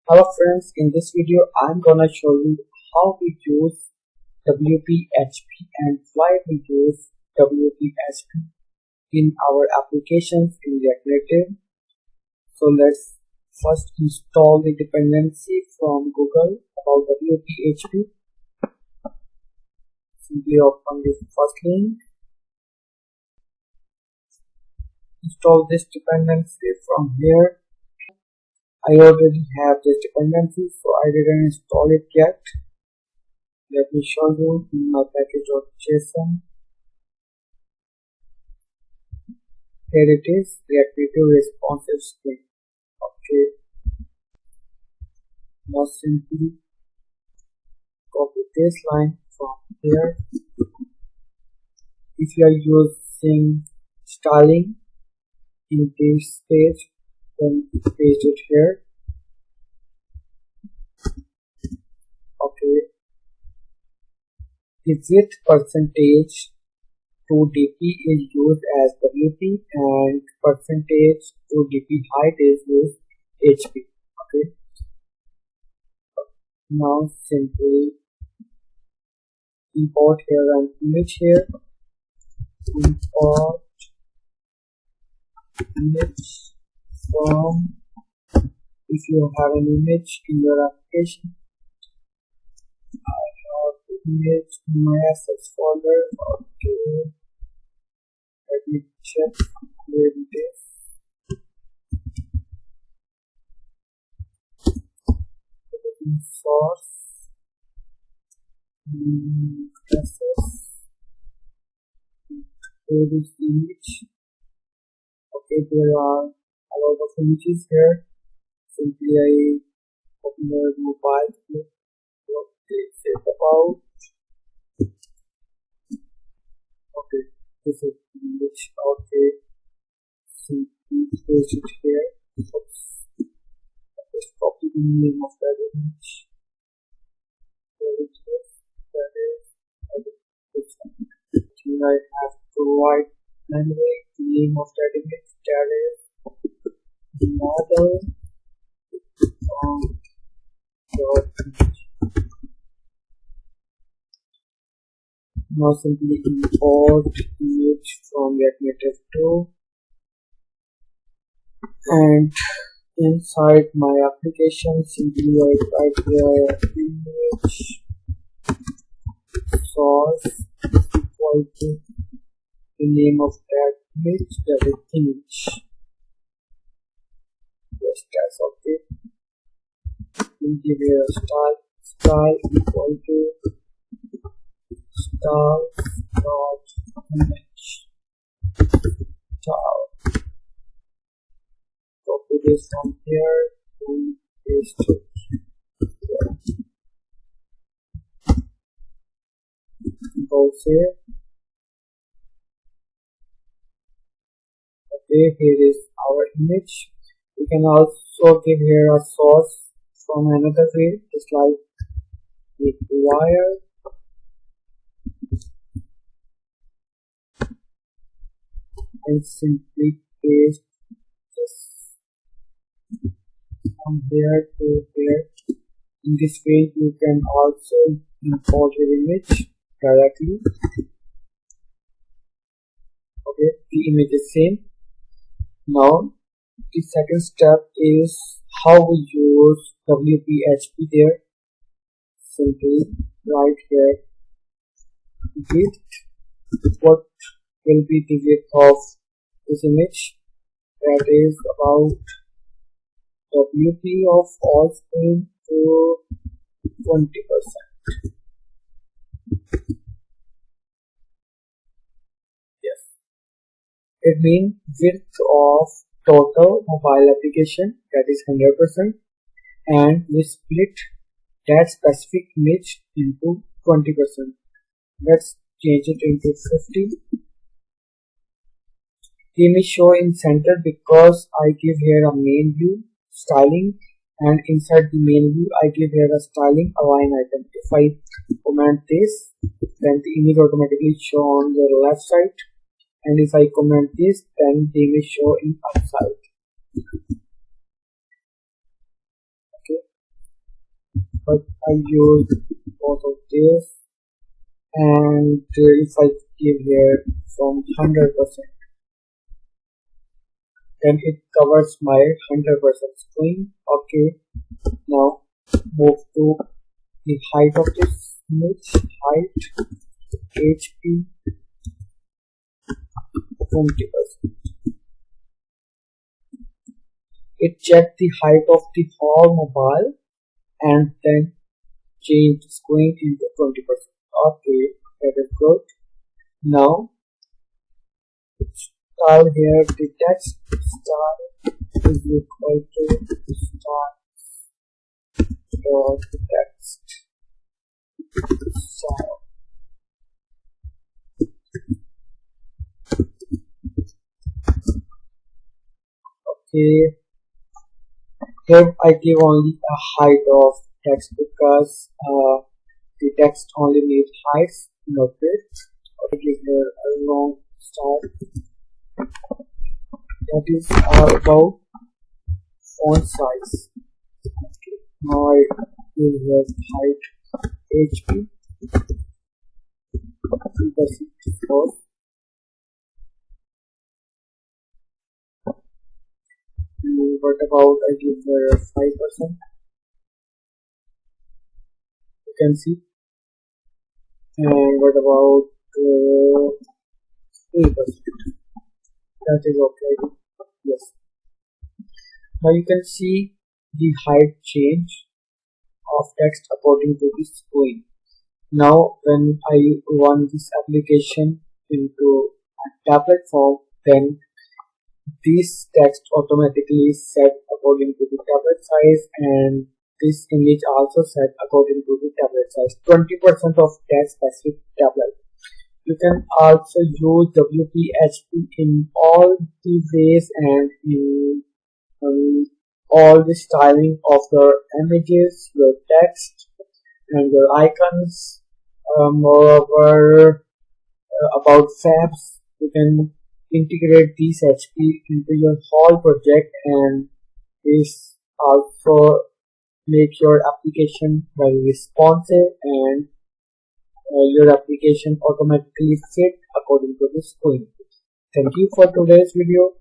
Hello friends, in this video I'm gonna show you how we use WPHP and why we use WPHP in our applications in React Native. So let's first install the dependency from Google about WPHP. Simply open this first link. Install this dependency from here. I already have this dependency, so I didn't install it yet. Let me show you in my package.json. Here it is, React Native responsive string. Okay. Now simply copy this line from here. If you are using styling in this page, then paste it here. Okay. The width percentage to dp is used as wp and percentage to dp height is used hp. Okay. Now simply import here an image here. Import image from, if you have an image in your application, I have the image in my assets folder. Okay, let me check where it is. In source, assets, where is the image? Okay, there are a lot of images here. Simply I open the mobile clip. Click it about. Okay, this is the image. Okay, simply paste it here. Oops. Just copy the name of that image. There it is. That is this one. I have to write anyway the name of that image. That is model on your image. Now simply import image from React Native 2 and inside my application simply I type here image source equal to the name of that image, that is image. Yes, that's okay. We'll give here a style equal to style dot image style. Copy this from here and paste it here. Go here. Okay, here is our image. We can also give here a source from another way, just like require and simply paste this from here to here. In this way, you can also import your image directly. Okay, the image is same. Now, the second step is how we use WPHP there. Simply write here width. What will be the width of this image? That is about WP of all screen to 20%. Yes, it means width of total mobile application, that is 100%, and we split that specific image into 20%. Let's change it into 50. The image show in center because I give here a main view styling, and inside the main view I give here a styling align item. If I comment this, then the image automatically show on the left side, and if I comment this, then the image show in upside. Okay, but I use both of this, and if I give here from 100%, then it covers my 100% screen. Okay, now move to the height of this image. Height HP 20%. It checked the height of the whole mobile and then change the screen into 20%. Okay, that is good. Now style here, the text style is equal to style dot text style. Okay, here I give only a height of text because the text only needs heights, not width. I give here a long style. That is about font size. Okay. Now I give here height HP 64. What about I give here 5%? You can see. And what about 3%? That is okay. Yes. Now you can see the height change of text according to the screen. Now when I run this application into a tablet form, then this text automatically set according to the tablet size, and this image also set according to the tablet size. 20% of text specific tablet. You can also use WPHP in all the ways and in all the styling of your images, your text, and your icons. Moreover, about fabs, you can integrate these HP into your whole project, and this also make your application very responsive, and your application automatically fit according to the screen. Thank you for today's video.